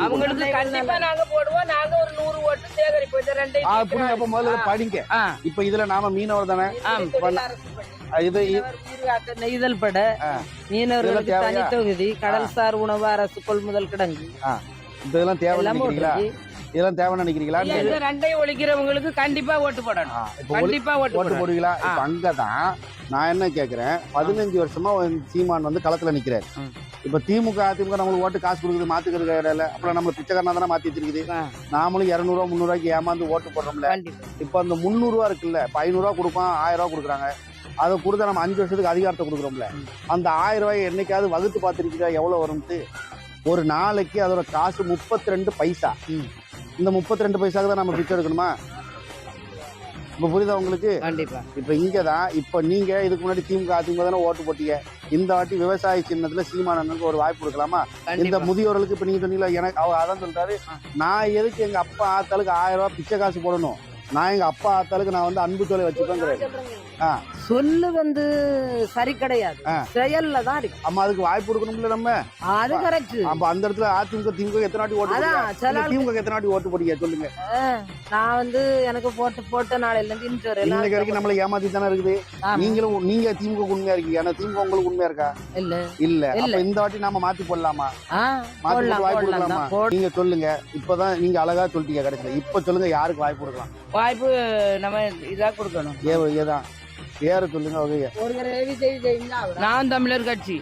அவங்களுக்கு கண்டிப்பா நாங்க போடுவோம். நாங்க ஒரு 100 ஓட்டு சேகரிப்போம். இது ரெண்டையும் புரியுது. அப்ப முதல்ல படிங்க. இப்ப இதுல நாம மீனவர் தானே, இது நெய்தல் பட மீனவர்களுக்கு தனி தொகுதி, கடல்சார் உணவு அரசு கொள்முதல் கிடங்கு, இதெல்லாம் தேவை நினைக்கிறீங்களா? இதெல்லாம் தேவைன்னு நினைக்கிறீங்களா? இந்த ரெண்டையும் ஒழிக்கிறவங்களுக்கு கண்டிப்பா ஓட்டு போடணும். கண்டிப்பா ஓட்டு போடுவீங்களா? இப்ப அங்கதான் நான் என்ன கேக்குறேன், 15 வருஷமா சீமான் வந்து களத்துல நிக்கிறாரு. இப்ப திமுக அதிமுக நம்மளுக்கு ஓட்டு காசு கொடுக்குது, மாத்துக்கிறது இடையில அப்புறம் நம்ம பிச்சைக்காரனா தானே மாத்தி வச்சிருக்குது. நாமளும் 200 ரூபா 300 ரூபாய்க்கு ஏமாந்து ஓட்டு போடுறோம்ல. இப்ப அந்த 300 ரூபா இருக்குல்ல, இப்ப 500 ரூபா கொடுப்பான், 1000 ரூபா கொடுக்குறாங்க. அதை கொடுத்தா நம்ம 5 வருஷத்துக்கு அதிகாரத்தை கொடுக்குறோம்ல. அந்த 1000 ரூபாய் என்னைக்காவது வகுத்து பார்த்துருக்கீங்க எவ்வளவு வரும்ட்டு? ஒரு நாளைக்கு அதோட காசு 32 பைசா. இந்த 32 பைசாக்கு தான் நம்ம பிச்சை எடுக்கணுமா? இப்ப புரியுதா உங்களுக்கு? கண்டிப்பா. இப்ப இங்கதான் இப்ப நீங்க இதுக்கு முன்னாடி திமுக அதிமுக தானே ஓட்டு போட்டீங்க. இந்த வாட்டி விவசாய சின்னத்துல சீமானனுக்கு ஒரு வாய்ப்பு கொடுக்கலாமா? இந்த முதியோர்களுக்கு இப்ப நீங்க சொன்னீங்களா, எனக்கு அவர் அதான் சொல்றாரு, நான் எதுக்கு எங்க அப்பா ஆத்தாளுக்கு 1000 ரூபாய் பிச்சை காசு போடணும், நான் எங்க அப்பா ஆத்தாளுக்கு நான் வந்து அன்பு தொலை வச்சுப்பேங்கிறாரு. சொல்லு வந்து சரி கிடையாது, செயல்ல தான் இருக்கு. அம்மா அதுக்கு வாய்ப்பு கொடுக்கணும்ல நம்ம. அது கரெக்ட். அப்ப அந்த இடத்துல அதிமுக திமுக எத்தனை வாட்டி ஓட்டு போட்டீங்க? திமுக எத்தனை வாட்டி ஓட்டு போட்டீங்க சொல்லுங்க. நான் வந்து எனக்கு போட்ட நாளையில இருந்து இன்னைக்கு வரைக்கும் நம்மள ஏமாத்தி தானே இருக்குது. நீங்க திமுக உண்மையா இருக்கீங்க, ஆனா திமுக உங்களுக்கு உண்மையா இருக்கா? இல்ல. அப்ப இந்த வாட்டி நாம மாத்தி போடலாமா? மாத்தி வாய்ப்பு கொடுக்கலாமா? நீங்க சொல்லுங்க. இப்பதான் நீங்க அழகா சொல்லிட்டீங்க கடைசியில. இப்ப சொல்லுங்க, யாருக்கு வாய்ப்பு கொடுக்கலாம்? வாய்ப்பு நம்ம இதா கொடுக்கணும். ஏதான் பேர சொல்லுங்க. நாம் தமிழர் கட்சி.